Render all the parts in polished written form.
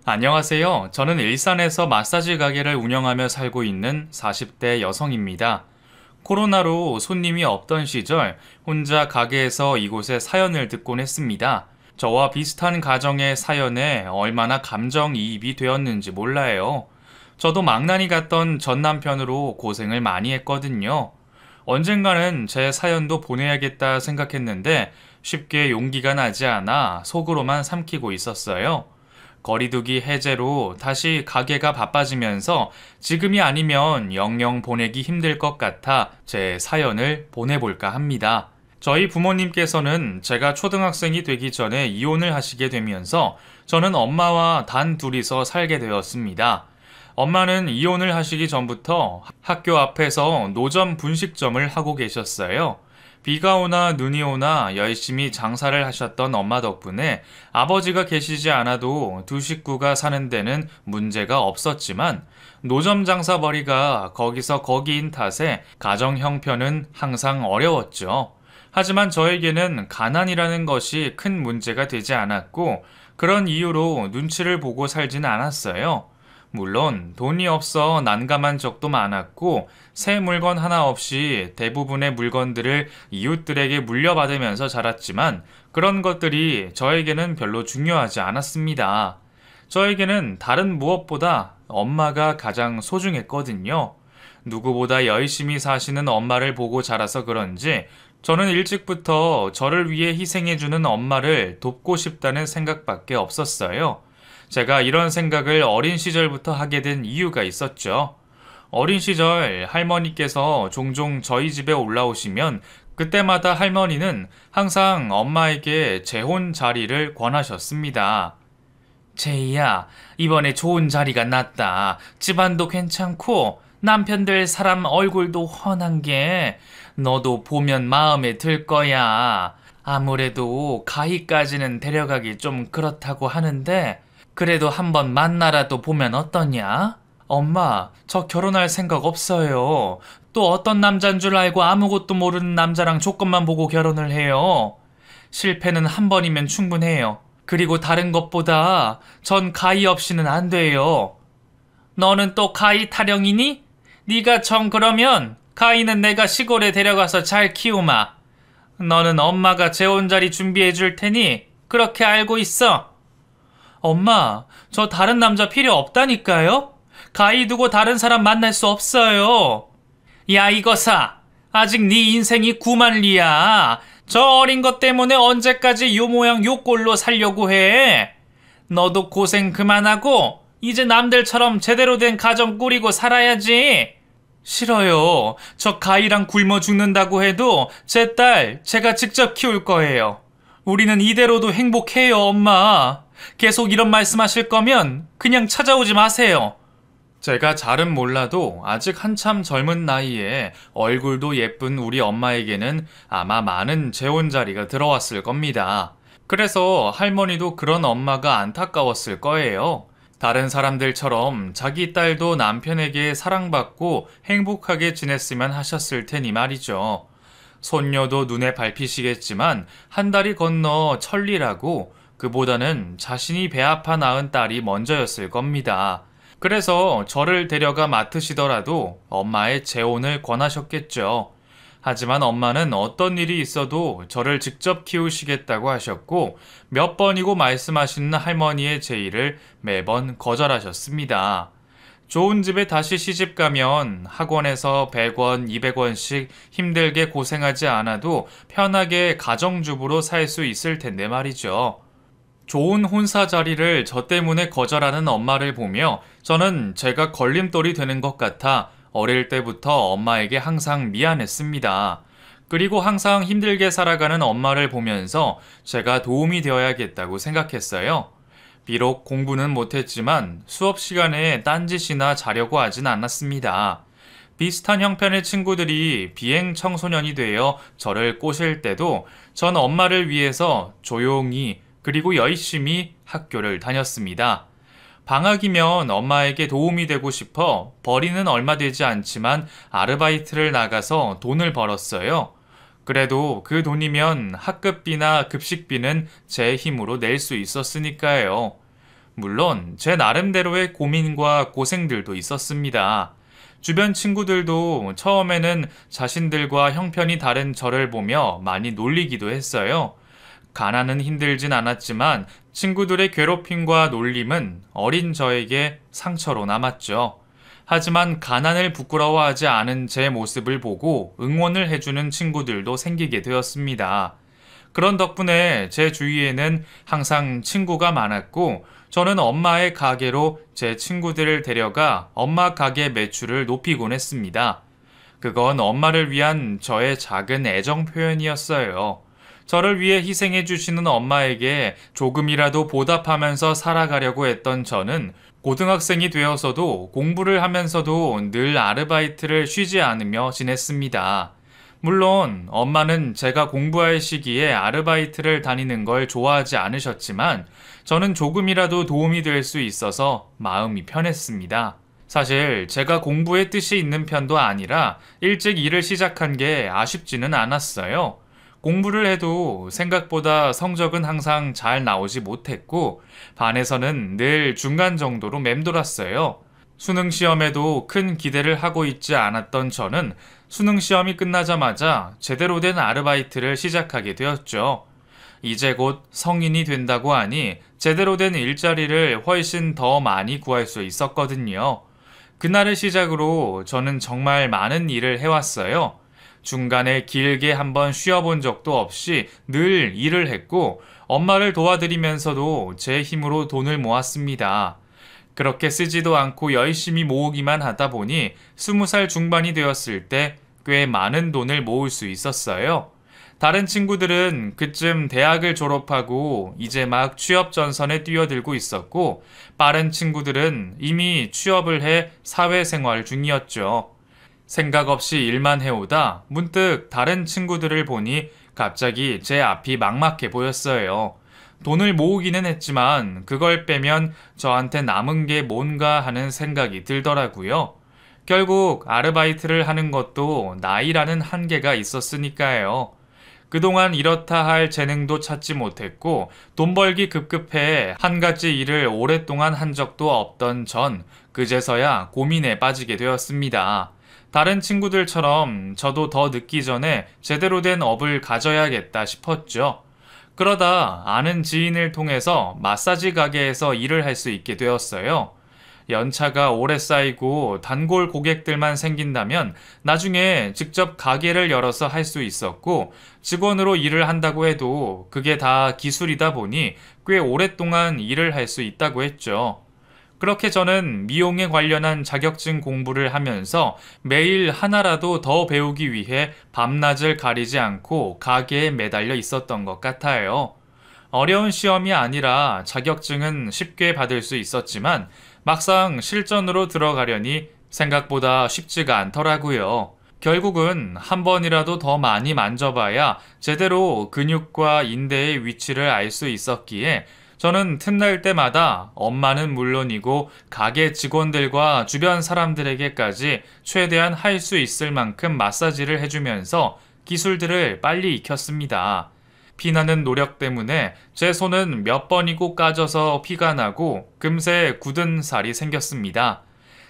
안녕하세요. 저는 일산에서 마사지 가게를 운영하며 살고 있는 40대 여성입니다. 코로나로 손님이 없던 시절 혼자 가게에서 이곳에 사연을 듣곤 했습니다. 저와 비슷한 가정의 사연에 얼마나 감정이입이 되었는지 몰라요. 저도 망나니 같던 전 남편으로 고생을 많이 했거든요. 언젠가는 제 사연도 보내야겠다 생각했는데 쉽게 용기가 나지 않아 속으로만 삼키고 있었어요. 거리두기 해제로 다시 가게가 바빠지면서 지금이 아니면 영영 보내기 힘들 것 같아 제 사연을 보내볼까 합니다. 저희 부모님께서는 제가 초등학생이 되기 전에 이혼을 하시게 되면서 저는 엄마와 단 둘이서 살게 되었습니다. 엄마는 이혼을 하시기 전부터 학교 앞에서 노점 분식점을 하고 계셨어요. 비가 오나 눈이 오나 열심히 장사를 하셨던 엄마 덕분에 아버지가 계시지 않아도 두 식구가 사는 데는 문제가 없었지만 노점 장사벌이가 거기서 거기인 탓에 가정 형편은 항상 어려웠죠. 하지만 저에게는 가난이라는 것이 큰 문제가 되지 않았고 그런 이유로 눈치를 보고 살진 않았어요. 물론 돈이 없어 난감한 적도 많았고 새 물건 하나 없이 대부분의 물건들을 이웃들에게 물려받으면서 자랐지만 그런 것들이 저에게는 별로 중요하지 않았습니다. 저에게는 다른 무엇보다 엄마가 가장 소중했거든요. 누구보다 열심히 사시는 엄마를 보고 자라서 그런지 저는 일찍부터 저를 위해 희생해주는 엄마를 돕고 싶다는 생각밖에 없었어요. 제가 이런 생각을 어린 시절부터 하게 된 이유가 있었죠. 어린 시절 할머니께서 종종 저희 집에 올라오시면 그때마다 할머니는 항상 엄마에게 재혼 자리를 권하셨습니다. 제이야, 이번에 좋은 자리가 났다. 집안도 괜찮고 남편들 사람 얼굴도 훤한 게 너도 보면 마음에 들 거야. 아무래도 가희까지는 데려가기 좀 그렇다고 하는데 그래도 한번 만나라도 보면 어떠냐? 엄마, 저 결혼할 생각 없어요. 또 어떤 남잔 줄 알고 아무것도 모르는 남자랑 조건만 보고 결혼을 해요. 실패는 한 번이면 충분해요. 그리고 다른 것보다 전 가히 없이는 안 돼요. 너는 또 가히 타령이니? 네가 정 그러면 가히는 내가 시골에 데려가서 잘 키우마. 너는 엄마가 재혼 자리 준비해 줄 테니 그렇게 알고 있어. 엄마, 저 다른 남자 필요 없다니까요? 가히 두고 다른 사람 만날 수 없어요. 야, 이거사. 아직 네 인생이 구만리야. 저 어린 것 때문에 언제까지 요 모양 요 꼴로 살려고 해. 너도 고생 그만하고 이제 남들처럼 제대로 된 가정 꾸리고 살아야지. 싫어요. 저 가희랑 굶어 죽는다고 해도 제 딸 제가 직접 키울 거예요. 우리는 이대로도 행복해요, 엄마. 계속 이런 말씀하실 거면 그냥 찾아오지 마세요. 제가 잘은 몰라도 아직 한참 젊은 나이에 얼굴도 예쁜 우리 엄마에게는 아마 많은 재혼 자리가 들어왔을 겁니다. 그래서 할머니도 그런 엄마가 안타까웠을 거예요. 다른 사람들처럼 자기 딸도 남편에게 사랑받고 행복하게 지냈으면 하셨을 테니 말이죠. 손녀도 눈에 밟히시겠지만 한 달이 건너 천리라고 그보다는 자신이 배 아파 낳은 딸이 먼저였을 겁니다. 그래서 저를 데려가 맡으시더라도 엄마의 재혼을 권하셨겠죠. 하지만 엄마는 어떤 일이 있어도 저를 직접 키우시겠다고 하셨고 몇 번이고 말씀하시는 할머니의 제의를 매번 거절하셨습니다. 좋은 집에 다시 시집 가면 학원에서 100원, 200원씩 힘들게 고생하지 않아도 편하게 가정주부로 살 수 있을 텐데 말이죠. 좋은 혼사 자리를 저 때문에 거절하는 엄마를 보며 저는 제가 걸림돌이 되는 것 같아 어릴 때부터 엄마에게 항상 미안했습니다. 그리고 항상 힘들게 살아가는 엄마를 보면서 제가 도움이 되어야겠다고 생각했어요. 비록 공부는 못했지만 수업 시간에 딴짓이나 자려고 하진 않았습니다. 비슷한 형편의 친구들이 비행 청소년이 되어 저를 꼬실 때도 전 엄마를 위해서 조용히 그리고 열심히 학교를 다녔습니다. 방학이면 엄마에게 도움이 되고 싶어 벌이는 얼마 되지 않지만 아르바이트를 나가서 돈을 벌었어요. 그래도 그 돈이면 학급비나 급식비는 제 힘으로 낼 수 있었으니까요. 물론 제 나름대로의 고민과 고생들도 있었습니다. 주변 친구들도 처음에는 자신들과 형편이 다른 저를 보며 많이 놀리기도 했어요. 가난은 힘들진 않았지만 친구들의 괴롭힘과 놀림은 어린 저에게 상처로 남았죠. 하지만 가난을 부끄러워하지 않은 제 모습을 보고 응원을 해주는 친구들도 생기게 되었습니다. 그런 덕분에 제 주위에는 항상 친구가 많았고, 저는 엄마의 가게로 제 친구들을 데려가 엄마 가게 매출을 높이곤 했습니다. 그건 엄마를 위한 저의 작은 애정 표현이었어요. 저를 위해 희생해 주시는 엄마에게 조금이라도 보답하면서 살아가려고 했던 저는 고등학생이 되어서도 공부를 하면서도 늘 아르바이트를 쉬지 않으며 지냈습니다. 물론 엄마는 제가 공부할 시기에 아르바이트를 다니는 걸 좋아하지 않으셨지만 저는 조금이라도 도움이 될 수 있어서 마음이 편했습니다. 사실 제가 공부에 뜻이 있는 편도 아니라 일찍 일을 시작한 게 아쉽지는 않았어요. 공부를 해도 생각보다 성적은 항상 잘 나오지 못했고 반에서는 늘 중간 정도로 맴돌았어요. 수능 시험에도 큰 기대를 하고 있지 않았던 저는 수능 시험이 끝나자마자 제대로 된 아르바이트를 시작하게 되었죠. 이제 곧 성인이 된다고 하니 제대로 된 일자리를 훨씬 더 많이 구할 수 있었거든요. 그날을 시작으로 저는 정말 많은 일을 해왔어요. 중간에 길게 한번 쉬어본 적도 없이 늘 일을 했고 엄마를 도와드리면서도 제 힘으로 돈을 모았습니다. 그렇게 쓰지도 않고 열심히 모으기만 하다 보니 20살 중반이 되었을 때 꽤 많은 돈을 모을 수 있었어요. 다른 친구들은 그쯤 대학을 졸업하고 이제 막 취업 전선에 뛰어들고 있었고 빠른 친구들은 이미 취업을 해 사회생활 중이었죠. 생각 없이 일만 해오다 문득 다른 친구들을 보니 갑자기 제 앞이 막막해 보였어요. 돈을 모으기는 했지만 그걸 빼면 저한테 남은 게 뭔가 하는 생각이 들더라고요. 결국 아르바이트를 하는 것도 나이라는 한계가 있었으니까요. 그동안 이렇다 할 재능도 찾지 못했고 돈 벌기 급급해 한 가지 일을 오랫동안 한 적도 없던 전 그제서야 고민에 빠지게 되었습니다. 다른 친구들처럼 저도 더 늦기 전에 제대로 된 업을 가져야겠다 싶었죠. 그러다 아는 지인을 통해서 마사지 가게에서 일을 할 수 있게 되었어요. 연차가 오래 쌓이고 단골 고객들만 생긴다면 나중에 직접 가게를 열어서 할 수 있었고 직원으로 일을 한다고 해도 그게 다 기술이다 보니 꽤 오랫동안 일을 할 수 있다고 했죠. 그렇게 저는 미용에 관련한 자격증 공부를 하면서 매일 하나라도 더 배우기 위해 밤낮을 가리지 않고 가게에 매달려 있었던 것 같아요. 어려운 시험이 아니라 자격증은 쉽게 받을 수 있었지만 막상 실전으로 들어가려니 생각보다 쉽지가 않더라고요. 결국은 한 번이라도 더 많이 만져봐야 제대로 근육과 인대의 위치를 알 수 있었기에 저는 틈날 때마다 엄마는 물론이고 가게 직원들과 주변 사람들에게까지 최대한 할 수 있을 만큼 마사지를 해주면서 기술들을 빨리 익혔습니다. 피나는 노력 때문에 제 손은 몇 번이고 까져서 피가 나고 금세 굳은 살이 생겼습니다.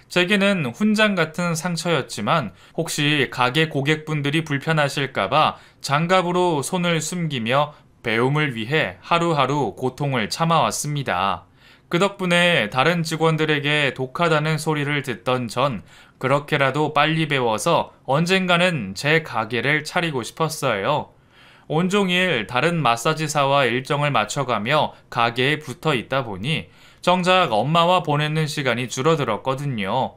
제게는 훈장 같은 상처였지만 혹시 가게 고객분들이 불편하실까봐 장갑으로 손을 숨기며 배움을 위해 하루하루 고통을 참아왔습니다. 그 덕분에 다른 직원들에게 독하다는 소리를 듣던 전 그렇게라도 빨리 배워서 언젠가는 제 가게를 차리고 싶었어요. 온종일 다른 마사지사와 일정을 맞춰가며 가게에 붙어 있다 보니 정작 엄마와 보내는 시간이 줄어들었거든요.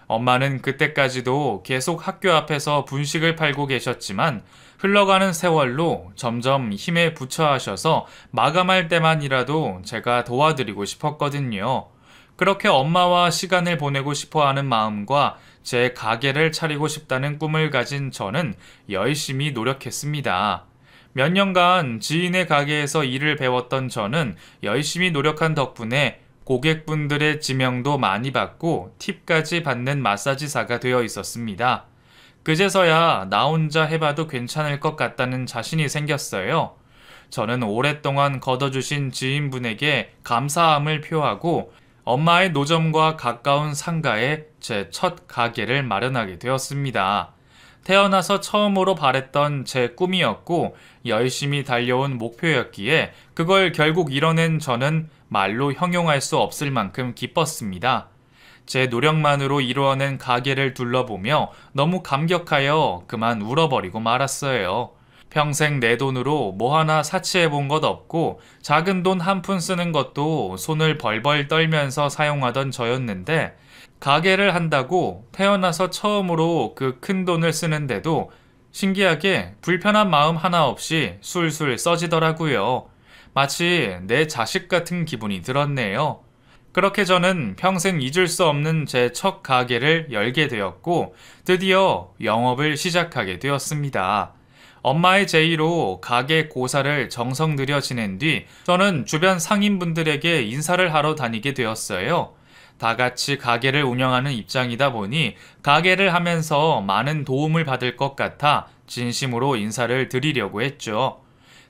엄마는 그때까지도 계속 학교 앞에서 분식을 팔고 계셨지만 흘러가는 세월로 점점 힘에 부처하셔서 마감할 때만이라도 제가 도와드리고 싶었거든요. 그렇게 엄마와 시간을 보내고 싶어 하는 마음과 제 가게를 차리고 싶다는 꿈을 가진 저는 열심히 노력했습니다. 몇 년간 지인의 가게에서 일을 배웠던 저는 열심히 노력한 덕분에 고객분들의 지명도 많이 받고 팁까지 받는 마사지사가 되어 있었습니다. 그제서야 나 혼자 해봐도 괜찮을 것 같다는 자신이 생겼어요. 저는 오랫동안 걷어주신 지인분에게 감사함을 표하고 엄마의 노점과 가까운 상가에 제 첫 가게를 마련하게 되었습니다. 태어나서 처음으로 바랬던 제 꿈이었고 열심히 달려온 목표였기에 그걸 결국 이뤄낸 저는 말로 형용할 수 없을 만큼 기뻤습니다. 제 노력만으로 이루어낸 가게를 둘러보며 너무 감격하여 그만 울어버리고 말았어요. 평생 내 돈으로 뭐 하나 사치해 본 것 없고 작은 돈 한 푼 쓰는 것도 손을 벌벌 떨면서 사용하던 저였는데 가게를 한다고 태어나서 처음으로 그 큰 돈을 쓰는데도 신기하게 불편한 마음 하나 없이 술술 써지더라고요. 마치 내 자식 같은 기분이 들었네요. 그렇게 저는 평생 잊을 수 없는 제 첫 가게를 열게 되었고 드디어 영업을 시작하게 되었습니다. 엄마의 제의로 가게 고사를 정성 들여 지낸 뒤 저는 주변 상인분들에게 인사를 하러 다니게 되었어요. 다 같이 가게를 운영하는 입장이다 보니 가게를 하면서 많은 도움을 받을 것 같아 진심으로 인사를 드리려고 했죠.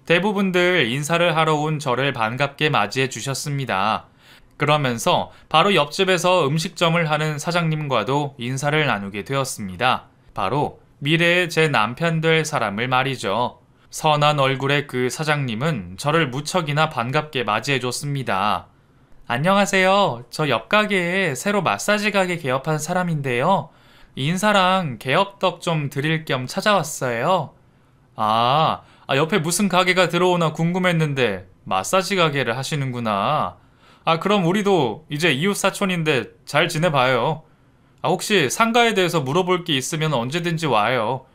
대부분들 인사를 하러 온 저를 반갑게 맞이해 주셨습니다. 그러면서 바로 옆집에서 음식점을 하는 사장님과도 인사를 나누게 되었습니다. 바로 미래의 제 남편 될 사람을 말이죠. 선한 얼굴의 그 사장님은 저를 무척이나 반갑게 맞이해 줬습니다. 안녕하세요. 저 옆 가게에 새로 마사지 가게 개업한 사람인데요. 인사랑 개업떡 좀 드릴 겸 찾아왔어요. 옆에 무슨 가게가 들어오나 궁금했는데 마사지 가게를 하시는구나. 그럼 우리도 이제 이웃 사촌인데 잘 지내봐요. 혹시 상가에 대해서 물어볼 게 있으면 언제든지 와요.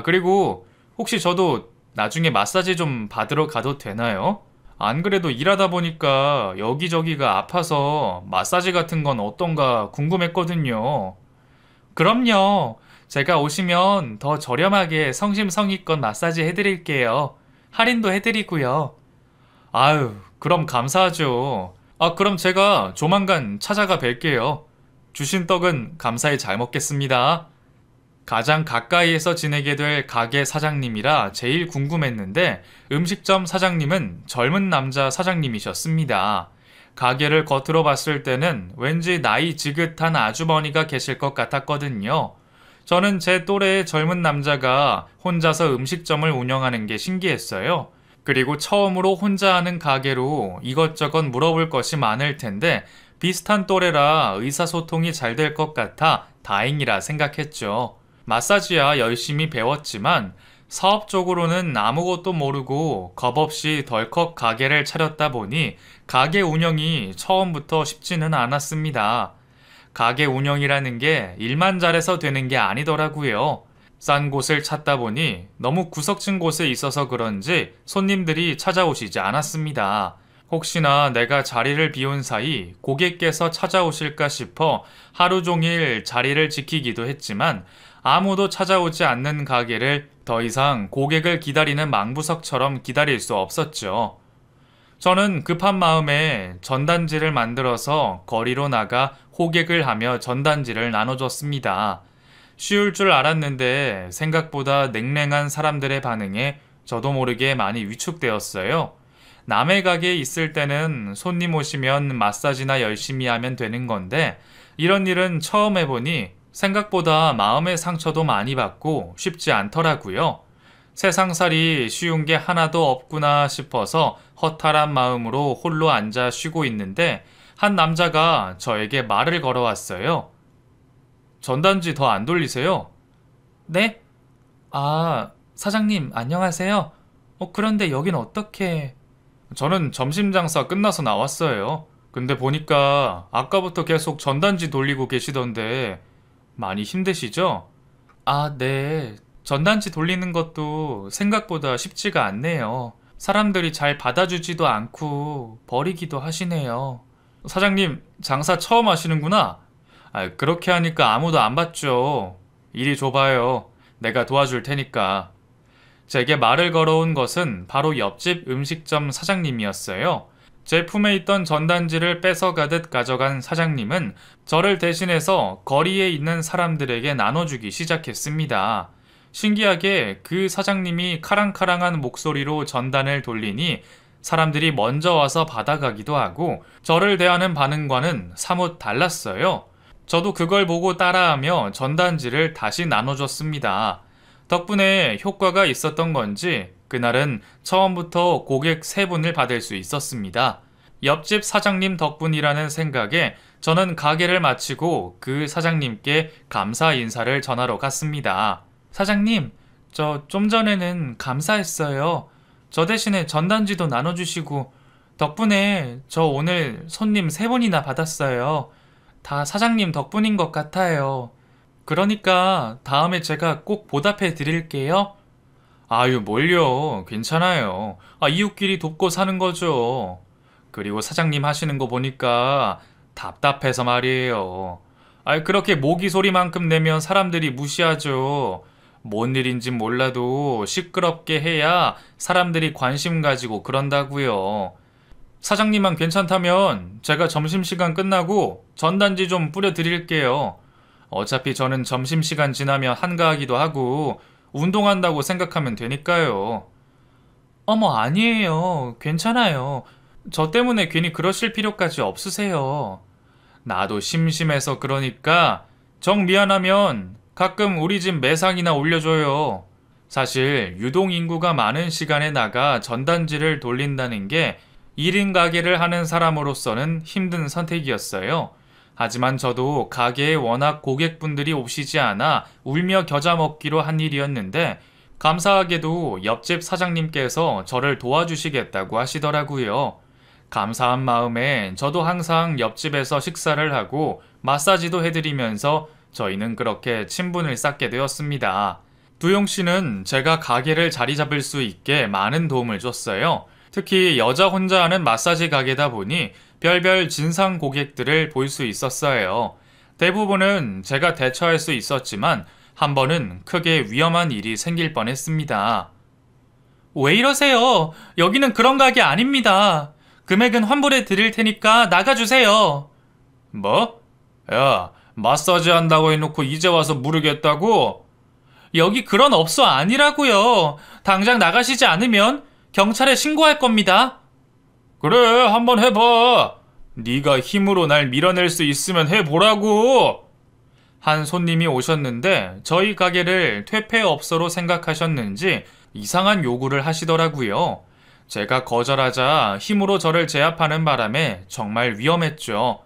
그리고 혹시 저도 나중에 마사지 좀 받으러 가도 되나요? 안 그래도 일하다 보니까 여기저기가 아파서 마사지 같은 건 어떤가 궁금했거든요. 그럼요. 제가 오시면 더 저렴하게 성심성의껏 마사지 해드릴게요. 할인도 해드리고요. 아유, 그럼 감사하죠. 그럼 제가 조만간 찾아가 뵐게요. 주신 떡은 감사히 잘 먹겠습니다. 가장 가까이에서 지내게 될 가게 사장님이라 제일 궁금했는데 음식점 사장님은 젊은 남자 사장님이셨습니다. 가게를 겉으로 봤을 때는 왠지 나이 지긋한 아주머니가 계실 것 같았거든요. 저는 제 또래의 젊은 남자가 혼자서 음식점을 운영하는 게 신기했어요. 그리고 처음으로 혼자 하는 가게로 이것저것 물어볼 것이 많을 텐데 비슷한 또래라 의사소통이 잘 될 것 같아 다행이라 생각했죠. 마사지야 열심히 배웠지만 사업적으로는 아무것도 모르고 겁없이 덜컥 가게를 차렸다 보니 가게 운영이 처음부터 쉽지는 않았습니다. 가게 운영이라는 게 일만 잘해서 되는 게 아니더라고요. 싼 곳을 찾다 보니 너무 구석진 곳에 있어서 그런지 손님들이 찾아오시지 않았습니다. 혹시나 내가 자리를 비운 사이 고객께서 찾아오실까 싶어 하루 종일 자리를 지키기도 했지만 아무도 찾아오지 않는 가게를 더 이상 고객을 기다리는 망부석처럼 기다릴 수 없었죠. 저는 급한 마음에 전단지를 만들어서 거리로 나가 호객을 하며 전단지를 나눠줬습니다. 쉬울 줄 알았는데 생각보다 냉랭한 사람들의 반응에 저도 모르게 많이 위축되었어요. 남의 가게에 있을 때는 손님 오시면 마사지나 열심히 하면 되는 건데 이런 일은 처음 해보니 생각보다 마음의 상처도 많이 받고 쉽지 않더라고요. 세상살이 쉬운 게 하나도 없구나 싶어서 허탈한 마음으로 홀로 앉아 쉬고 있는데 한 남자가 저에게 말을 걸어왔어요. 전단지 더 안 돌리세요? 네? 사장님 안녕하세요. 그런데 여긴 어떻게... 저는 점심 장사 끝나서 나왔어요. 근데 보니까 아까부터 계속 전단지 돌리고 계시던데 많이 힘드시죠? 네. 전단지 돌리는 것도 생각보다 쉽지가 않네요. 사람들이 잘 받아주지도 않고 버리기도 하시네요. 사장님, 장사 처음 하시는구나? 그렇게 하니까 아무도 안 받죠. 이리 줘봐요. 내가 도와줄 테니까. 제게 말을 걸어온 것은 바로 옆집 음식점 사장님이었어요. 제 품에 있던 전단지를 뺏어가듯 가져간 사장님은 저를 대신해서 거리에 있는 사람들에게 나눠주기 시작했습니다. 신기하게 그 사장님이 카랑카랑한 목소리로 전단을 돌리니 사람들이 먼저 와서 받아가기도 하고 저를 대하는 반응과는 사뭇 달랐어요. 저도 그걸 보고 따라하며 전단지를 다시 나눠줬습니다. 덕분에 효과가 있었던 건지 그날은 처음부터 고객 3분을 받을 수 있었습니다. 옆집 사장님 덕분이라는 생각에 저는 가게를 마치고 그 사장님께 감사 인사를 전하러 갔습니다. 사장님, 저 좀 전에는 감사했어요. 저 대신에 전단지도 나눠주시고 덕분에 저 오늘 손님 3분이나 받았어요. 다 사장님 덕분인 것 같아요. 그러니까 다음에 제가 꼭 보답해 드릴게요. 아유, 뭘요. 괜찮아요. 이웃끼리 돕고 사는 거죠. 그리고 사장님 하시는 거 보니까 답답해서 말이에요. 그렇게 모기 소리만큼 내면 사람들이 무시하죠. 뭔 일인진 몰라도 시끄럽게 해야 사람들이 관심 가지고 그런다고요. 사장님만 괜찮다면 제가 점심시간 끝나고 전단지 좀 뿌려드릴게요. 어차피 저는 점심시간 지나면 한가하기도 하고 운동한다고 생각하면 되니까요. 어머, 아니에요. 괜찮아요. 저 때문에 괜히 그러실 필요까지 없으세요. 나도 심심해서 그러니까 정 미안하면 가끔 우리 집 매상이나 올려줘요. 사실 유동인구가 많은 시간에 나가 전단지를 돌린다는 게 1인 가게를 하는 사람으로서는 힘든 선택이었어요. 하지만 저도 가게에 워낙 고객분들이 오시지 않아 울며 겨자 먹기로 한 일이었는데 감사하게도 옆집 사장님께서 저를 도와주시겠다고 하시더라고요. 감사한 마음에 저도 항상 옆집에서 식사를 하고 마사지도 해드리면서 저희는 그렇게 친분을 쌓게 되었습니다. 두용 씨는 제가 가게를 자리 잡을 수 있게 많은 도움을 줬어요. 특히 여자 혼자 하는 마사지 가게다 보니 별별 진상 고객들을 볼 수 있었어요. 대부분은 제가 대처할 수 있었지만 한 번은 크게 위험한 일이 생길 뻔했습니다. 왜 이러세요? 여기는 그런 가게 아닙니다. 금액은 환불해 드릴 테니까 나가주세요. 뭐? 야, 마사지 한다고 해놓고 이제 와서 물으겠다고? 여기 그런 업소 아니라고요. 당장 나가시지 않으면 경찰에 신고할 겁니다. 그래, 한번 해봐. 네가 힘으로 날 밀어낼 수 있으면 해보라고. 한 손님이 오셨는데 저희 가게를 퇴폐업소로 생각하셨는지 이상한 요구를 하시더라고요. 제가 거절하자 힘으로 저를 제압하는 바람에 정말 위험했죠.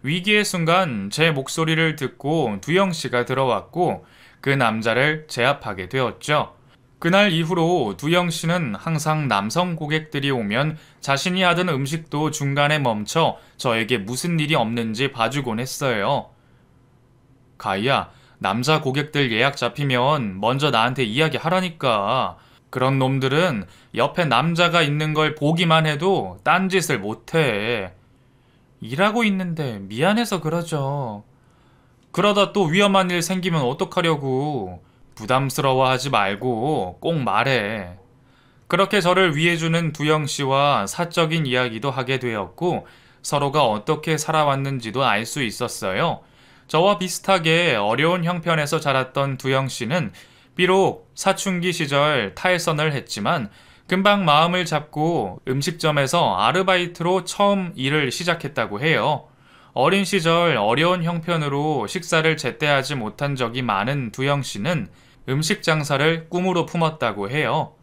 위기의 순간 제 목소리를 듣고 두영 씨가 들어왔고 그 남자를 제압하게 되었죠. 그날 이후로 두영 씨는 항상 남성 고객들이 오면 자신이 하던 음식도 중간에 멈춰 저에게 무슨 일이 없는지 봐주곤 했어요. 가희야, 남자 고객들 예약 잡히면 먼저 나한테 이야기하라니까. 그런 놈들은 옆에 남자가 있는 걸 보기만 해도 딴짓을 못해. 일하고 있는데 미안해서 그러죠. 그러다 또 위험한 일 생기면 어떡하려고. 부담스러워하지 말고 꼭 말해. 그렇게 저를 위해주는 두영 씨와 사적인 이야기도 하게 되었고 서로가 어떻게 살아왔는지도 알 수 있었어요. 저와 비슷하게 어려운 형편에서 자랐던 두영 씨는 비록 사춘기 시절 탈선을 했지만 금방 마음을 잡고 음식점에서 아르바이트로 처음 일을 시작했다고 해요. 어린 시절 어려운 형편으로 식사를 제때 하지 못한 적이 많은 두영 씨는 음식 장사를 꿈으로 품었다고 해요.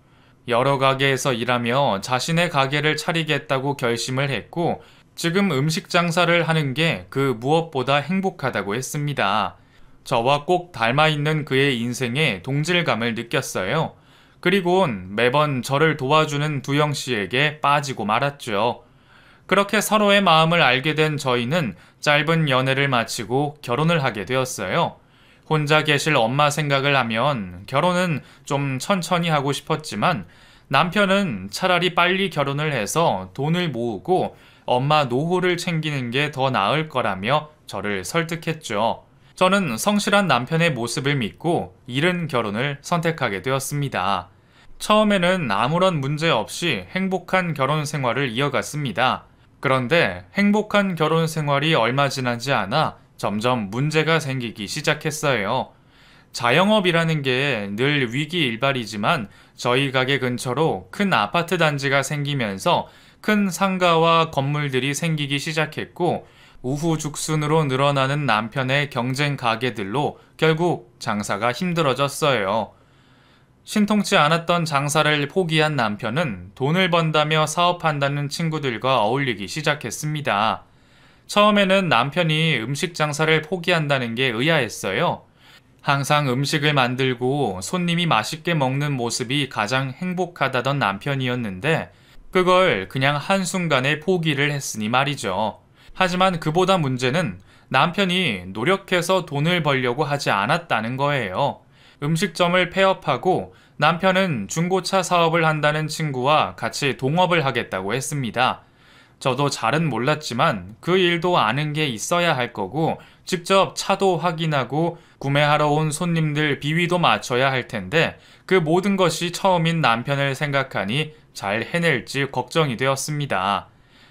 여러 가게에서 일하며 자신의 가게를 차리겠다고 결심을 했고 지금 음식 장사를 하는 게 그 무엇보다 행복하다고 했습니다. 저와 꼭 닮아있는 그의 인생에 동질감을 느꼈어요. 그리곤 매번 저를 도와주는 두영 씨에게 빠지고 말았죠. 그렇게 서로의 마음을 알게 된 저희는 짧은 연애를 마치고 결혼을 하게 되었어요. 혼자 계실 엄마 생각을 하면 결혼은 좀 천천히 하고 싶었지만 남편은 차라리 빨리 결혼을 해서 돈을 모으고 엄마 노후를 챙기는 게 더 나을 거라며 저를 설득했죠. 저는 성실한 남편의 모습을 믿고 이른 결혼을 선택하게 되었습니다. 처음에는 아무런 문제 없이 행복한 결혼 생활을 이어갔습니다. 그런데 행복한 결혼 생활이 얼마 지나지 않아 점점 문제가 생기기 시작했어요. 자영업이라는 게 늘 위기일발이지만 저희 가게 근처로 큰 아파트 단지가 생기면서 큰 상가와 건물들이 생기기 시작했고 우후죽순으로 늘어나는 남편의 경쟁 가게들로 결국 장사가 힘들어졌어요. 신통치 않았던 장사를 포기한 남편은 돈을 번다며 사업한다는 친구들과 어울리기 시작했습니다. 처음에는 남편이 음식 장사를 포기한다는 게 의아했어요. 항상 음식을 만들고 손님이 맛있게 먹는 모습이 가장 행복하다던 남편이었는데 그걸 그냥 한순간에 포기를 했으니 말이죠. 하지만 그보다 문제는 남편이 노력해서 돈을 벌려고 하지 않았다는 거예요. 음식점을 폐업하고 남편은 중고차 사업을 한다는 친구와 같이 동업을 하겠다고 했습니다. 저도 잘은 몰랐지만 그 일도 아는 게 있어야 할 거고 직접 차도 확인하고 구매하러 온 손님들 비위도 맞춰야 할 텐데 그 모든 것이 처음인 남편을 생각하니 잘 해낼지 걱정이 되었습니다.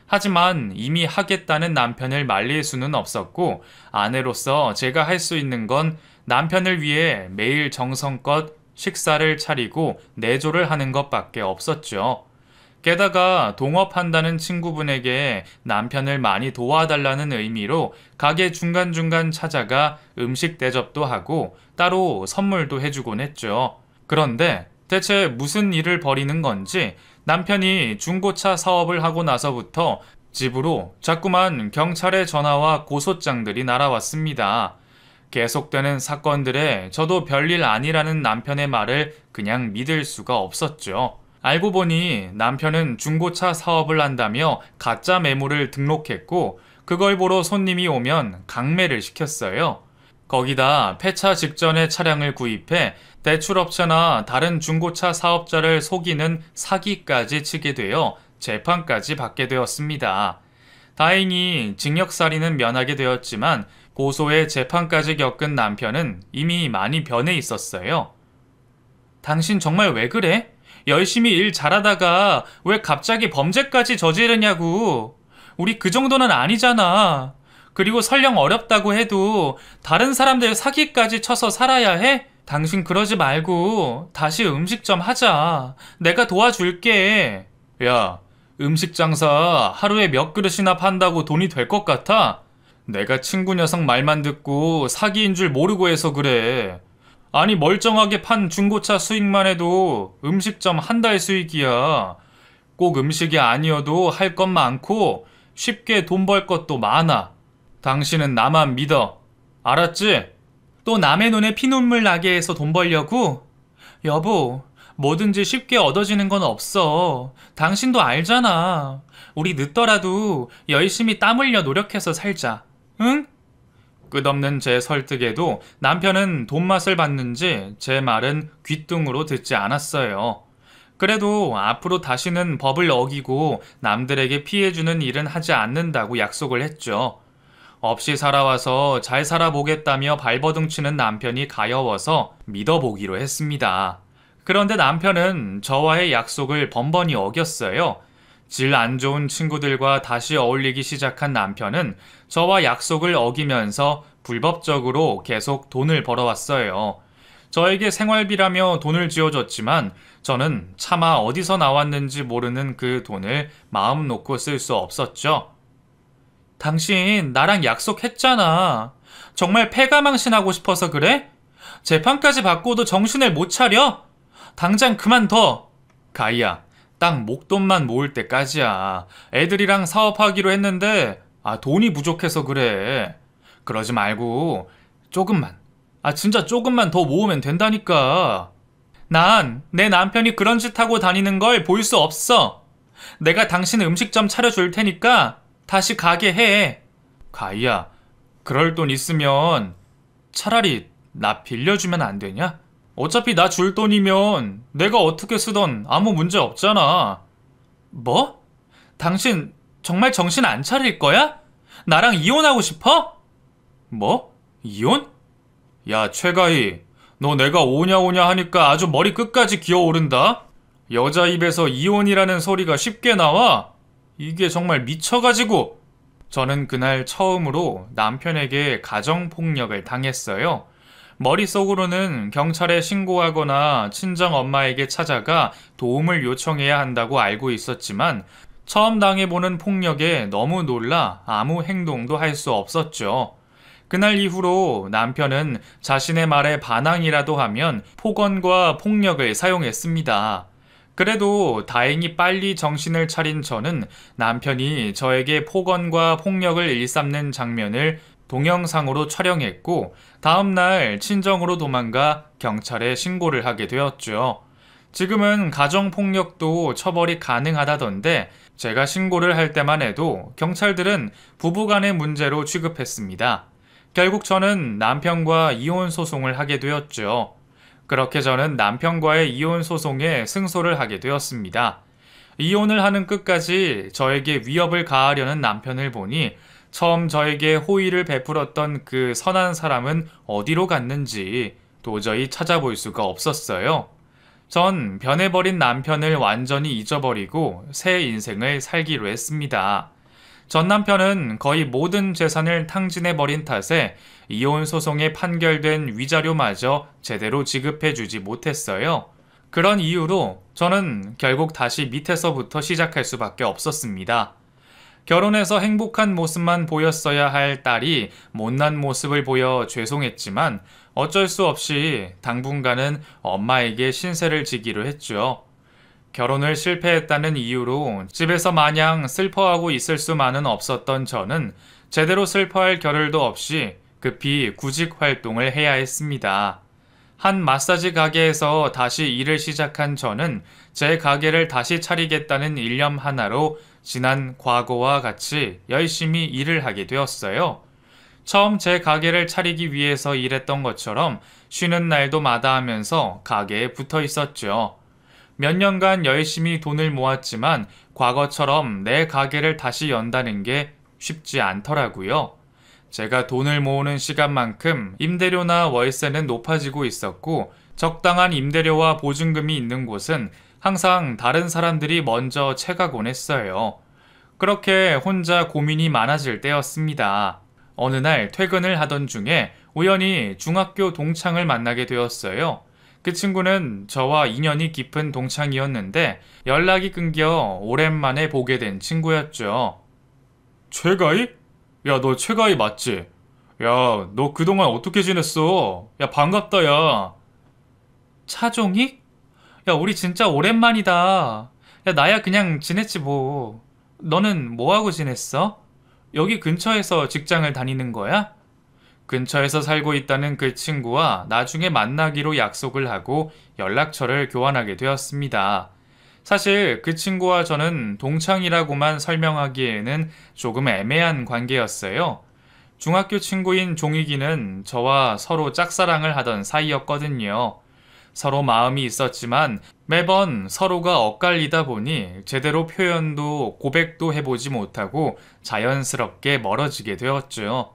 하지만 이미 하겠다는 남편을 말릴 수는 없었고 아내로서 제가 할 수 있는 건 남편을 위해 매일 정성껏 식사를 차리고 내조를 하는 것밖에 없었죠. 게다가 동업한다는 친구분에게 남편을 많이 도와달라는 의미로 가게 중간중간 찾아가 음식 대접도 하고 따로 선물도 해주곤 했죠. 그런데 대체 무슨 일을 벌이는 건지 남편이 중고차 사업을 하고 나서부터 집으로 자꾸만 경찰의 전화와 고소장들이 날아왔습니다. 계속되는 사건들에 저도 별일 아니라는 남편의 말을 그냥 믿을 수가 없었죠. 알고 보니 남편은 중고차 사업을 한다며 가짜 매물을 등록했고 그걸 보러 손님이 오면 강매를 시켰어요. 거기다 폐차 직전에 차량을 구입해 대출업체나 다른 중고차 사업자를 속이는 사기까지 치게 되어 재판까지 받게 되었습니다. 다행히 징역살이는 면하게 되었지만 고소에 재판까지 겪은 남편은 이미 많이 변해 있었어요. 당신 정말 왜 그래? 열심히 일 잘하다가 왜 갑자기 범죄까지 저지르냐고. 우리 그 정도는 아니잖아. 그리고 설령 어렵다고 해도 다른 사람들 사기까지 쳐서 살아야 해? 당신 그러지 말고 다시 음식점 하자. 내가 도와줄게. 야, 음식 장사 하루에 몇 그릇이나 판다고 돈이 될 것 같아? 내가 친구 녀석 말만 듣고 사기인 줄 모르고 해서 그래. 아니 멀쩡하게 판 중고차 수익만 해도 음식점 한 달 수익이야. 꼭 음식이 아니어도 할 것 많고 쉽게 돈 벌 것도 많아. 당신은 나만 믿어. 알았지? 또 남의 눈에 피눈물 나게 해서 돈 벌려고? 여보, 뭐든지 쉽게 얻어지는 건 없어. 당신도 알잖아. 우리 늦더라도 열심히 땀 흘려 노력해서 살자. 응? 끝없는 제 설득에도 남편은 돈맛을 봤는지 제 말은 귓등으로 듣지 않았어요. 그래도 앞으로 다시는 법을 어기고 남들에게 피해주는 일은 하지 않는다고 약속을 했죠. 없이 살아와서 잘 살아보겠다며 발버둥치는 남편이 가여워서 믿어보기로 했습니다. 그런데 남편은 저와의 약속을 번번이 어겼어요. 질 안 좋은 친구들과 다시 어울리기 시작한 남편은 저와 약속을 어기면서 불법적으로 계속 돈을 벌어왔어요. 저에게 생활비라며 돈을 쥐어줬지만 저는 차마 어디서 나왔는지 모르는 그 돈을 마음 놓고 쓸 수 없었죠. 당신 나랑 약속했잖아. 정말 패가망신하고 싶어서 그래? 재판까지 받고도 정신을 못 차려? 당장 그만둬. 가희야, 딱 목돈만 모을 때까지야. 애들이랑 사업하기로 했는데 돈이 부족해서 그래. 그러지 말고 조금만, 진짜 조금만 더 모으면 된다니까. 난 내 남편이 그런 짓 하고 다니는 걸 볼 수 없어. 내가 당신 음식점 차려줄 테니까 다시 가게 해. 가희야, 그럴 돈 있으면 차라리 나 빌려주면 안 되냐? 어차피 나 줄 돈이면 내가 어떻게 쓰던 아무 문제 없잖아. 뭐? 당신 정말 정신 안 차릴 거야? 나랑 이혼하고 싶어? 뭐? 이혼? 야, 최가희, 너 내가 오냐 오냐 하니까 아주 머리 끝까지 기어오른다? 여자 입에서 이혼이라는 소리가 쉽게 나와? 이게 정말 미쳐가지고. 저는 그날 처음으로 남편에게 가정폭력을 당했어요. 머릿속으로는 경찰에 신고하거나 친정 엄마에게 찾아가 도움을 요청해야 한다고 알고 있었지만 처음 당해보는 폭력에 너무 놀라 아무 행동도 할 수 없었죠. 그날 이후로 남편은 자신의 말에 반항이라도 하면 폭언과 폭력을 사용했습니다. 그래도 다행히 빨리 정신을 차린 저는 남편이 저에게 폭언과 폭력을 일삼는 장면을 동영상으로 촬영했고 다음날 친정으로 도망가 경찰에 신고를 하게 되었죠. 지금은 가정폭력도 처벌이 가능하다던데 제가 신고를 할 때만 해도 경찰들은 부부간의 문제로 취급했습니다. 결국 저는 남편과 이혼 소송을 하게 되었죠. 그렇게 저는 남편과의 이혼 소송에 승소를 하게 되었습니다. 이혼을 하는 끝까지 저에게 위협을 가하려는 남편을 보니 처음 저에게 호의를 베풀었던 그 선한 사람은 어디로 갔는지 도저히 찾아볼 수가 없었어요. 전 변해버린 남편을 완전히 잊어버리고 새 인생을 살기로 했습니다. 전 남편은 거의 모든 재산을 탕진해버린 탓에 이혼 소송에 판결된 위자료마저 제대로 지급해주지 못했어요. 그런 이유로 저는 결국 다시 밑에서부터 시작할 수밖에 없었습니다. 결혼해서 행복한 모습만 보였어야 할 딸이 못난 모습을 보여 죄송했지만 어쩔 수 없이 당분간은 엄마에게 신세를 지기로 했죠. 결혼을 실패했다는 이유로 집에서 마냥 슬퍼하고 있을 수만은 없었던 저는 제대로 슬퍼할 겨를도 없이 급히 구직 활동을 해야 했습니다. 한 마사지 가게에서 다시 일을 시작한 저는 제 가게를 다시 차리겠다는 일념 하나로 지난 과거와 같이 열심히 일을 하게 되었어요. 처음 제 가게를 차리기 위해서 일했던 것처럼 쉬는 날도 마다하면서 가게에 붙어 있었죠. 몇 년간 열심히 돈을 모았지만 과거처럼 내 가게를 다시 연다는 게 쉽지 않더라고요. 제가 돈을 모으는 시간만큼 임대료나 월세는 높아지고 있었고 적당한 임대료와 보증금이 있는 곳은 항상 다른 사람들이 먼저 채가곤 했어요. 그렇게 혼자 고민이 많아질 때였습니다. 어느 날 퇴근을 하던 중에 우연히 중학교 동창을 만나게 되었어요. 그 친구는 저와 인연이 깊은 동창이었는데 연락이 끊겨 오랜만에 보게 된 친구였죠. 최가희? 야, 너 최가희 맞지? 야, 너 그동안 어떻게 지냈어? 야, 반갑다, 야. 차종익? 야, 우리 진짜 오랜만이다. 야, 나야 그냥 지냈지 뭐. 너는 뭐하고 지냈어? 여기 근처에서 직장을 다니는 거야? 근처에서 살고 있다는 그 친구와 나중에 만나기로 약속을 하고 연락처를 교환하게 되었습니다. 사실 그 친구와 저는 동창이라고만 설명하기에는 조금 애매한 관계였어요. 중학교 친구인 종익이는 저와 서로 짝사랑을 하던 사이였거든요. 서로 마음이 있었지만 매번 서로가 엇갈리다 보니 제대로 표현도 고백도 해보지 못하고 자연스럽게 멀어지게 되었죠.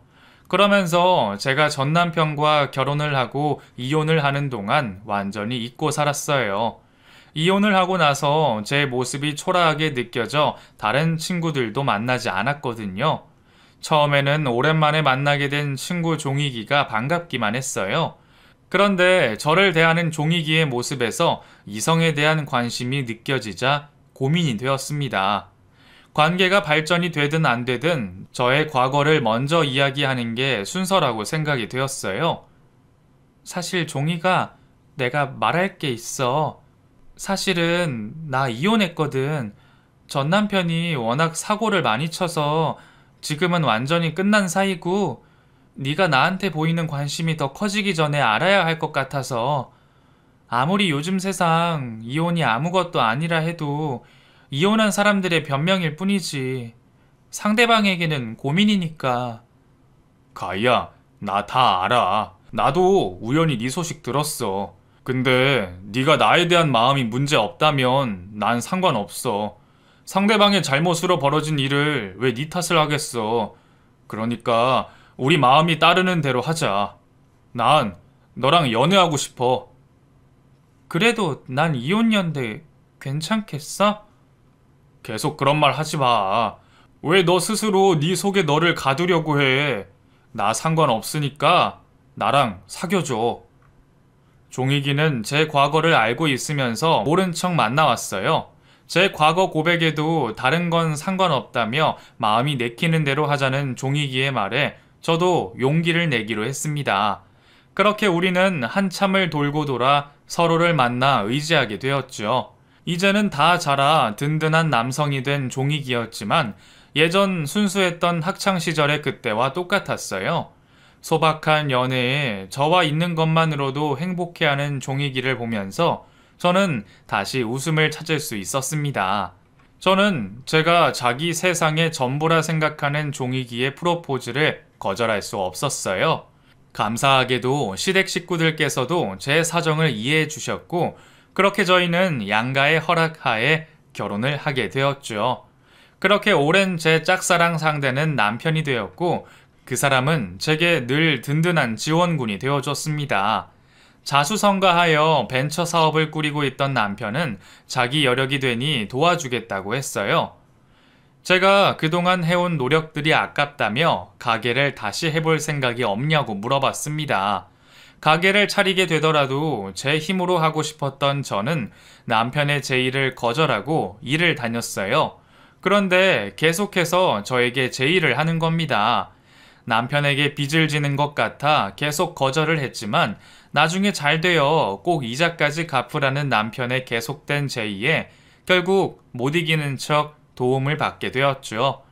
그러면서 제가 전 남편과 결혼을 하고 이혼을 하는 동안 완전히 잊고 살았어요. 이혼을 하고 나서 제 모습이 초라하게 느껴져 다른 친구들도 만나지 않았거든요. 처음에는 오랜만에 만나게 된 친구 종익이가 반갑기만 했어요. 그런데 저를 대하는 종익이의 모습에서 이성에 대한 관심이 느껴지자 고민이 되었습니다. 관계가 발전이 되든 안 되든 저의 과거를 먼저 이야기하는 게 순서라고 생각이 되었어요. 사실 종이가 내가 말할 게 있어. 사실은 나 이혼했거든. 전 남편이 워낙 사고를 많이 쳐서 지금은 완전히 끝난 사이고 네가 나한테 보이는 관심이 더 커지기 전에 알아야 할 것 같아서 아무리 요즘 세상 이혼이 아무것도 아니라 해도 이혼한 사람들의 변명일 뿐이지. 상대방에게는 고민이니까. 가희야, 나 다 알아. 나도 우연히 네 소식 들었어. 근데 네가 나에 대한 마음이 문제 없다면 난 상관없어. 상대방의 잘못으로 벌어진 일을 왜 네 탓을 하겠어. 그러니까 우리 마음이 따르는 대로 하자. 난 너랑 연애하고 싶어. 그래도 난 이혼녀인데 괜찮겠어? 계속 그런 말 하지 마. 왜 너 스스로 네 속에 너를 가두려고 해. 나 상관없으니까 나랑 사귀어줘. 종익이는 제 과거를 알고 있으면서 모른 척 만나왔어요. 제 과거 고백에도 다른 건 상관없다며 마음이 내키는 대로 하자는 종익이의 말에 저도 용기를 내기로 했습니다. 그렇게 우리는 한참을 돌고 돌아 서로를 만나 의지하게 되었죠. 이제는 다 자라 든든한 남성이 된 종익이었지만 예전 순수했던 학창시절의 그때와 똑같았어요. 소박한 연애에 저와 있는 것만으로도 행복해하는 종익이를 보면서 저는 다시 웃음을 찾을 수 있었습니다. 저는 제가 자기 세상의 전부라 생각하는 종익이의 프로포즈를 거절할 수 없었어요. 감사하게도 시댁 식구들께서도 제 사정을 이해해 주셨고, 그렇게 저희는 양가의 허락하에 결혼을 하게 되었죠. 그렇게 오랜 제 짝사랑 상대는 남편이 되었고, 그 사람은 제게 늘 든든한 지원군이 되어줬습니다. 자수성가하여 벤처 사업을 꾸리고 있던 남편은 자기 여력이 되니 도와주겠다고 했어요. 제가 그동안 해온 노력들이 아깝다며 가게를 다시 해볼 생각이 없냐고 물어봤습니다. 가게를 차리게 되더라도 제 힘으로 하고 싶었던 저는 남편의 제의를 거절하고 일을 다녔어요. 그런데 계속해서 저에게 제의를 하는 겁니다. 남편에게 빚을 지는 것 같아 계속 거절을 했지만 나중에 잘 되어 꼭 이자까지 갚으라는 남편의 계속된 제의에 결국 못 이기는 척 도움을 받게 되었죠.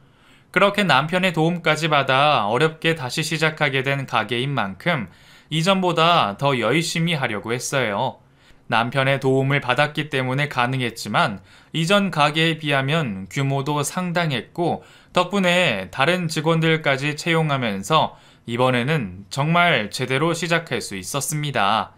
그렇게 남편의 도움까지 받아 어렵게 다시 시작하게 된 가게인 만큼 이전보다 더 열심히 하려고 했어요. 남편의 도움을 받았기 때문에 가능했지만 이전 가게에 비하면 규모도 상당했고 덕분에 다른 직원들까지 채용하면서 이번에는 정말 제대로 시작할 수 있었습니다.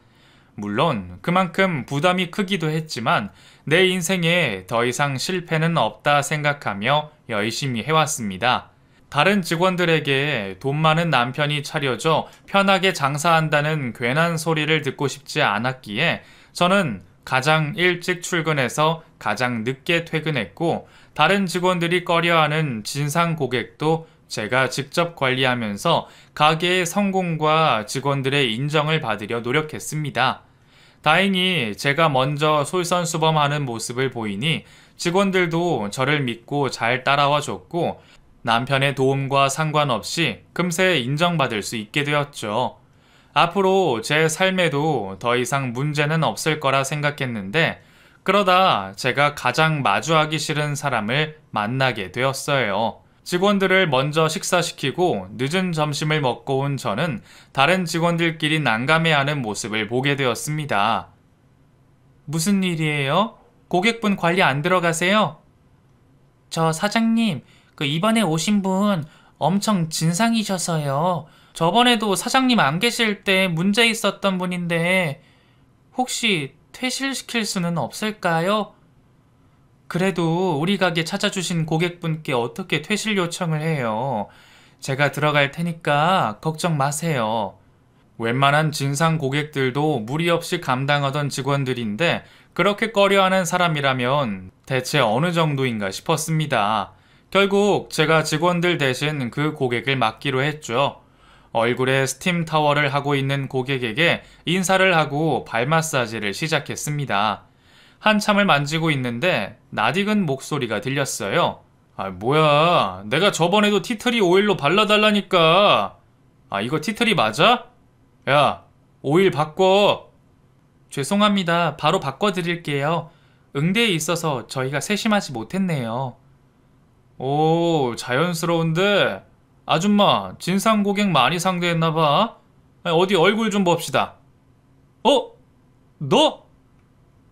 물론 그만큼 부담이 크기도 했지만 내 인생에 더 이상 실패는 없다 생각하며 열심히 해왔습니다. 다른 직원들에게 돈 많은 남편이 차려줘 편하게 장사한다는 괜한 소리를 듣고 싶지 않았기에 저는 가장 일찍 출근해서 가장 늦게 퇴근했고 다른 직원들이 꺼려하는 진상 고객도 제가 직접 관리하면서 가게의 성공과 직원들의 인정을 받으려 노력했습니다. 다행히 제가 먼저 솔선수범하는 모습을 보이니 직원들도 저를 믿고 잘 따라와 줬고 남편의 도움과 상관없이 금세 인정받을 수 있게 되었죠. 앞으로 제 삶에도 더 이상 문제는 없을 거라 생각했는데 그러다 제가 가장 마주하기 싫은 사람을 만나게 되었어요. 직원들을 먼저 식사시키고 늦은 점심을 먹고 온 저는 다른 직원들끼리 난감해하는 모습을 보게 되었습니다. 무슨 일이에요? 고객분 관리 안 들어가세요? 저 사장님, 이번에 오신 분 엄청 진상이셔서요. 저번에도 사장님 안 계실 때 문제 있었던 분인데 혹시 퇴실시킬 수는 없을까요? 그래도 우리 가게 찾아주신 고객분께 어떻게 퇴실 요청을 해요? 제가 들어갈 테니까 걱정 마세요. 웬만한 진상 고객들도 무리 없이 감당하던 직원들인데 그렇게 꺼려하는 사람이라면 대체 어느 정도인가 싶었습니다. 결국 제가 직원들 대신 그 고객을 맡기로 했죠. 얼굴에 스팀 타워를 하고 있는 고객에게 인사를 하고 발 마사지를 시작했습니다. 한참을 만지고 있는데 낯익은 목소리가 들렸어요. 뭐야, 내가 저번에도 티트리 오일로 발라달라니까. 이거 티트리 맞아? 야, 오일 바꿔. 죄송합니다. 바로 바꿔드릴게요. 응대에 있어서 저희가 세심하지 못했네요. 오, 자연스러운데? 아줌마, 진상 고객 많이 상대했나봐. 어디 얼굴 좀 봅시다. 너?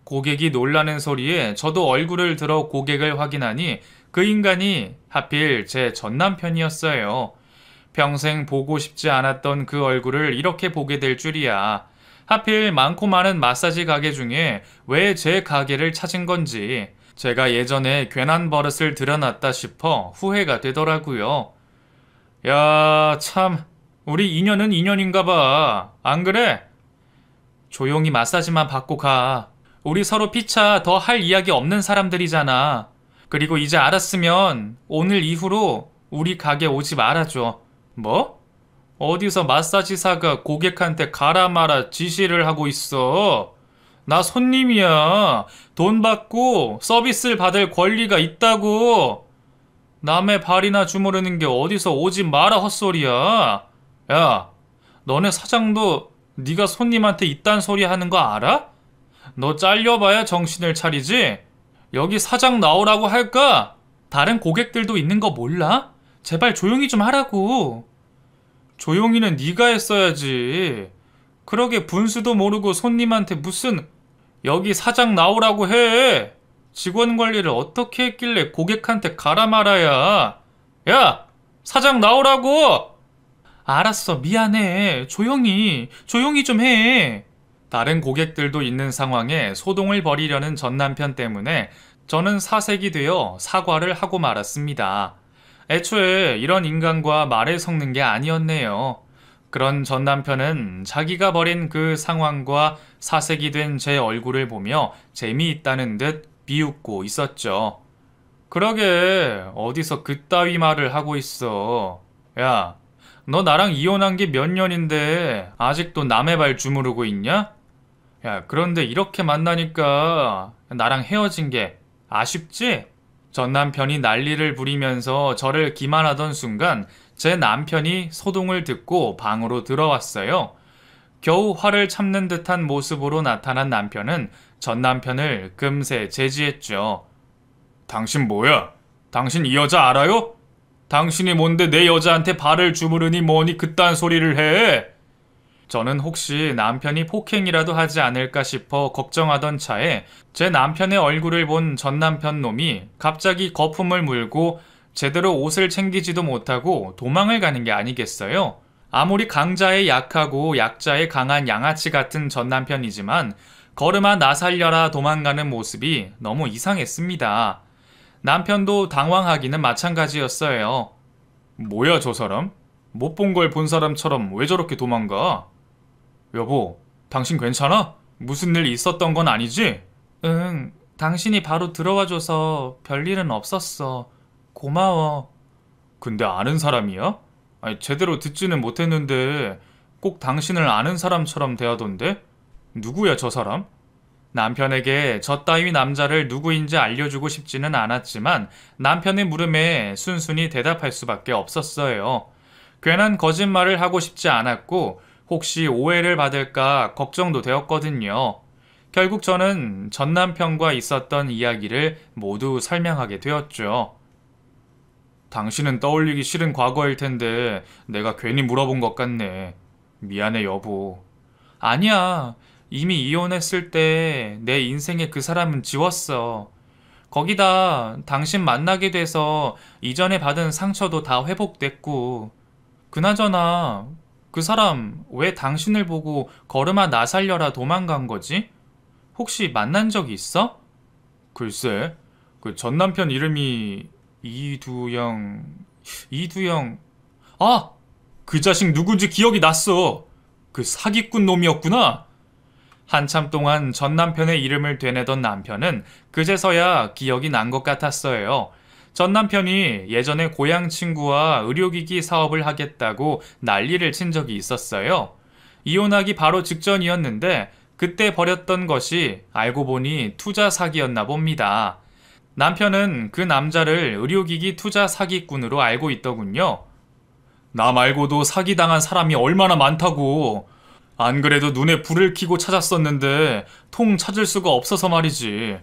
고객이 놀라는 소리에 저도 얼굴을 들어 고객을 확인하니 그 인간이 하필 제 전남편이었어요. 평생 보고 싶지 않았던 그 얼굴을 이렇게 보게 될 줄이야. 하필 많고 많은 마사지 가게 중에 왜 제 가게를 찾은 건지 제가 예전에 괜한 버릇을 들여놨다 싶어 후회가 되더라고요. 야, 참, 우리 인연은 인연인가 봐. 안 그래? 조용히 마사지만 받고 가. 우리 서로 피차 더 할 이야기 없는 사람들이잖아. 그리고 이제 알았으면 오늘 이후로 우리 가게 오지 말아줘. 뭐? 어디서 마사지사가 고객한테 가라 마라 지시를 하고 있어. 나 손님이야. 돈 받고 서비스를 받을 권리가 있다고. 남의 발이나 주무르는 게 어디서 오지 마라 헛소리야. 야, 너네 사장도 네가 손님한테 이딴 소리 하는 거 알아? 너 잘려봐야 정신을 차리지? 여기 사장 나오라고 할까? 다른 고객들도 있는 거 몰라? 제발 조용히 좀 하라고. 조용히는 네가 했어야지. 그러게 분수도 모르고 손님한테 무슨 여기 사장 나오라고 해. 직원 관리를 어떻게 했길래 고객한테 가라 말아야. 야! 사장 나오라고! 알았어, 미안해. 조용히 좀 해. 다른 고객들도 있는 상황에 소동을 벌이려는 전 남편 때문에 저는 사색이 되어 사과를 하고 말았습니다. 애초에 이런 인간과 말을 섞는 게 아니었네요. 그런 전 남편은 자기가 벌인 그 상황과 사색이 된 제 얼굴을 보며 재미있다는 듯 비웃고 있었죠. 그러게 어디서 그따위 말을 하고 있어. 야, 너 나랑 이혼한 게 몇 년인데 아직도 남의 발 주무르고 있냐? 야, 그런데 이렇게 만나니까 나랑 헤어진 게 아쉽지? 전 남편이 난리를 부리면서 저를 기만하던 순간 제 남편이 소동을 듣고 방으로 들어왔어요. 겨우 화를 참는 듯한 모습으로 나타난 남편은 전 남편을 금세 제지했죠. 당신 뭐야? 당신 이 여자 알아요? 당신이 뭔데 내 여자한테 발을 주무르니 뭐니 그딴 소리를 해? 저는 혹시 남편이 폭행이라도 하지 않을까 싶어 걱정하던 차에 제 남편의 얼굴을 본 전 남편 놈이 갑자기 거품을 물고 제대로 옷을 챙기지도 못하고 도망을 가는 게 아니겠어요? 아무리 강자에 약하고 약자에 강한 양아치 같은 전 남편이지만 걸음아 나 살려라 도망가는 모습이 너무 이상했습니다. 남편도 당황하기는 마찬가지였어요. 뭐야 저 사람? 못 본 걸 본 사람처럼 왜 저렇게 도망가? 여보, 당신 괜찮아? 무슨 일 있었던 건 아니지? 응, 당신이 바로 들어와줘서 별일은 없었어. 고마워. 근데 아는 사람이야? 아니, 제대로 듣지는 못했는데 꼭 당신을 아는 사람처럼 대하던데? 누구야 저 사람? 남편에게 저 따위 남자를 누구인지 알려주고 싶지는 않았지만 남편의 물음에 순순히 대답할 수밖에 없었어요. 괜한 거짓말을 하고 싶지 않았고 혹시 오해를 받을까 걱정도 되었거든요. 결국 저는 전 남편과 있었던 이야기를 모두 설명하게 되었죠. 당신은 떠올리기 싫은 과거일 텐데 내가 괜히 물어본 것 같네. 미안해 여보. 아니야. 이미 이혼했을 때 내 인생에 그 사람은 지웠어. 거기다 당신 만나게 돼서 이전에 받은 상처도 다 회복됐고. 그나저나 그 사람 왜 당신을 보고 걸음아 나 살려라 도망간 거지? 혹시 만난 적이 있어? 글쎄, 그 전 남편 이름이 이두영... 아! 그 자식 누군지 기억이 났어. 그 사기꾼 놈이었구나. 한참 동안 전 남편의 이름을 되뇌던 남편은 그제서야 기억이 난 것 같았어요. 전 남편이 예전에 고향 친구와 의료기기 사업을 하겠다고 난리를 친 적이 있었어요. 이혼하기 바로 직전이었는데 그때 벌였던 것이 알고 보니 투자 사기였나 봅니다. 남편은 그 남자를 의료기기 투자 사기꾼으로 알고 있더군요. 나 말고도 사기당한 사람이 얼마나 많다고. 안 그래도 눈에 불을 켜고 찾았었는데 통 찾을 수가 없어서 말이지.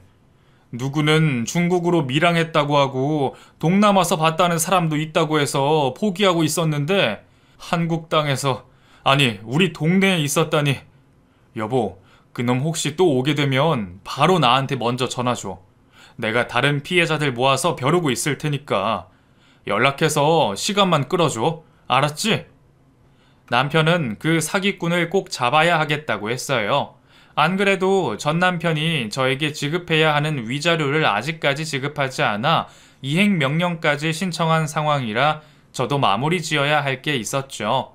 누구는 중국으로 밀항했다고 하고 동남아서 봤다는 사람도 있다고 해서 포기하고 있었는데 한국 땅에서, 아니 우리 동네에 있었다니. 여보, 그놈 혹시 또 오게 되면 바로 나한테 먼저 전화줘. 내가 다른 피해자들 모아서 벼르고 있을 테니까 연락해서 시간만 끌어줘. 알았지? 남편은 그 사기꾼을 꼭 잡아야 하겠다고 했어요. 안 그래도 전 남편이 저에게 지급해야 하는 위자료를 아직까지 지급하지 않아 이행 명령까지 신청한 상황이라 저도 마무리 지어야 할 게 있었죠.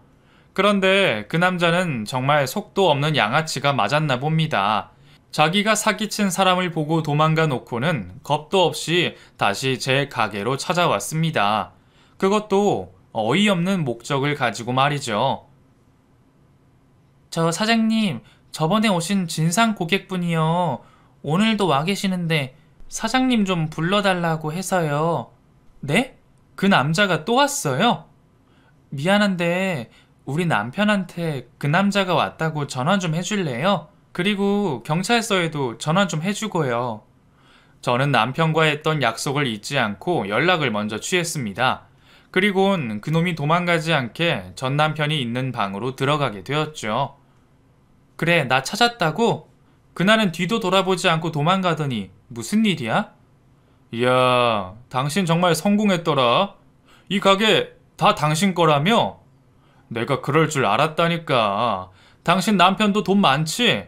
그런데 그 남자는 정말 속도 없는 양아치가 맞았나 봅니다. 자기가 사기친 사람을 보고 도망가 놓고는 겁도 없이 다시 제 가게로 찾아왔습니다. 그것도 어이없는 목적을 가지고 말이죠. 저 사장님, 저번에 오신 진상 고객분이요. 오늘도 와 계시는데 사장님 좀 불러달라고 해서요. 네? 그 남자가 또 왔어요? 미안한데 우리 남편한테 그 남자가 왔다고 전화 좀 해줄래요? 그리고 경찰서에도 전화 좀 해주고요. 저는 남편과 했던 약속을 잊지 않고 연락을 먼저 취했습니다. 그리곤 그놈이 도망가지 않게 전 남편이 있는 방으로 들어가게 되었죠. 그래, 나 찾았다고? 그날은 뒤도 돌아보지 않고 도망가더니 무슨 일이야? 이야, 당신 정말 성공했더라. 이 가게 다 당신 거라며? 내가 그럴 줄 알았다니까. 당신 남편도 돈 많지?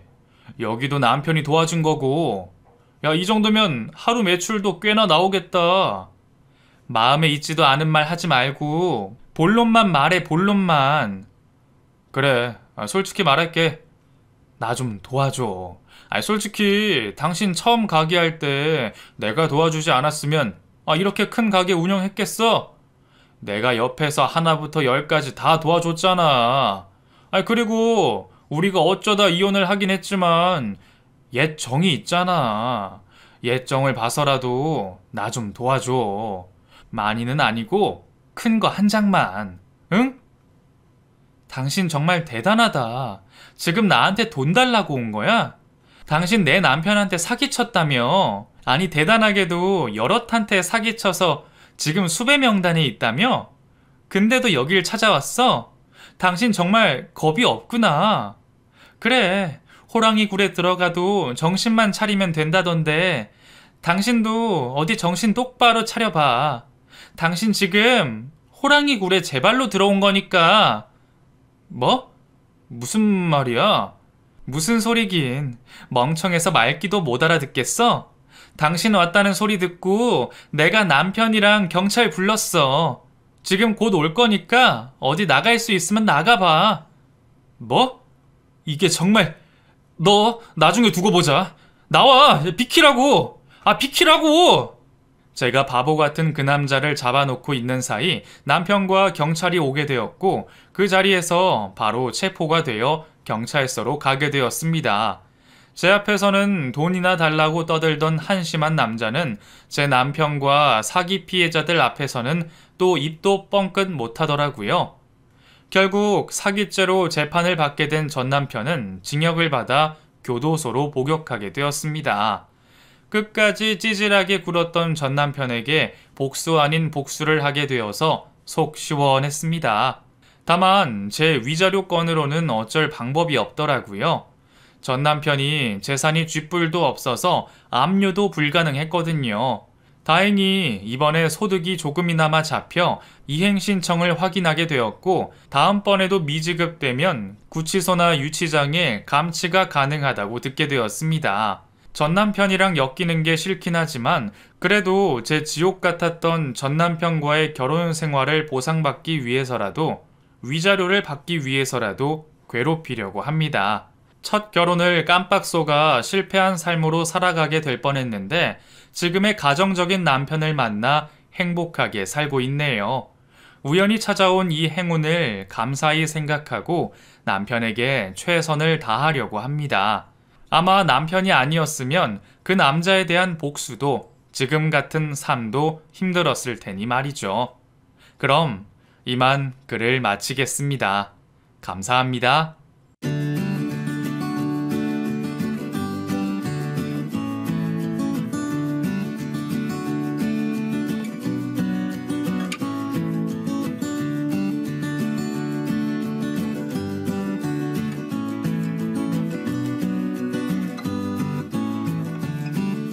여기도 남편이 도와준 거고. 야, 이 정도면 하루 매출도 꽤나 나오겠다. 마음에 있지도 않은 말 하지 말고 본론만 말해, 본론만. 그래, 솔직히 말할게. 나 좀 도와줘. 솔직히 당신 처음 가게 할 때 내가 도와주지 않았으면 이렇게 큰 가게 운영했겠어? 내가 옆에서 하나부터 열까지 다 도와줬잖아. 그리고 우리가 어쩌다 이혼을 하긴 했지만 옛 정이 있잖아. 옛 정을 봐서라도 나 좀 도와줘. 많이는 아니고 큰 거 한 장만. 응? 당신 정말 대단하다. 지금 나한테 돈 달라고 온 거야? 당신 내 남편한테 사기쳤다며? 아니, 대단하게도 여럿한테 사기쳐서 지금 수배 명단에 있다며? 근데도 여길 찾아왔어? 당신 정말 겁이 없구나. 그래, 호랑이 굴에 들어가도 정신만 차리면 된다던데 당신도 어디 정신 똑바로 차려봐. 당신 지금 호랑이 굴에 제 발로 들어온 거니까. 뭐? 무슨 말이야? 무슨 소리긴. 멍청해서 말귀도 못 알아듣겠어? 당신 왔다는 소리 듣고 내가 남편이랑 경찰 불렀어. 지금 곧 올 거니까 어디 나갈 수 있으면 나가봐. 뭐? 이게 정말... 너 나중에 두고 보자. 나와! 비키라고! 비키라고! 제가 바보 같은 그 남자를 잡아놓고 있는 사이 남편과 경찰이 오게 되었고 그 자리에서 바로 체포가 되어 경찰서로 가게 되었습니다. 제 앞에서는 돈이나 달라고 떠들던 한심한 남자는 제 남편과 사기 피해자들 앞에서는 또 입도 뻥끗 못하더라고요. 결국 사기죄로 재판을 받게 된 전 남편은 징역을 받아 교도소로 복역하게 되었습니다. 끝까지 찌질하게 굴었던 전 남편에게 복수 아닌 복수를 하게 되어서 속 시원했습니다. 다만 제 위자료 건으로는 어쩔 방법이 없더라고요. 전 남편이 재산이 쥐뿔도 없어서 압류도 불가능했거든요. 다행히 이번에 소득이 조금이나마 잡혀 이행 신청을 확인하게 되었고 다음번에도 미지급되면 구치소나 유치장에 감치가 가능하다고 듣게 되었습니다. 전 남편이랑 엮이는 게 싫긴 하지만 그래도 제 지옥 같았던 전 남편과의 결혼 생활을 보상받기 위해서라도 위자료를 받기 위해서라도 괴롭히려고 합니다. 첫 결혼을 깜빡 속아 실패한 삶으로 살아가게 될 뻔했는데 지금의 가정적인 남편을 만나 행복하게 살고 있네요. 우연히 찾아온 이 행운을 감사히 생각하고 남편에게 최선을 다하려고 합니다. 아마 남편이 아니었으면 그 남자에 대한 복수도 지금 같은 삶도 힘들었을 테니 말이죠. 그럼 이만 글을 마치겠습니다. 감사합니다.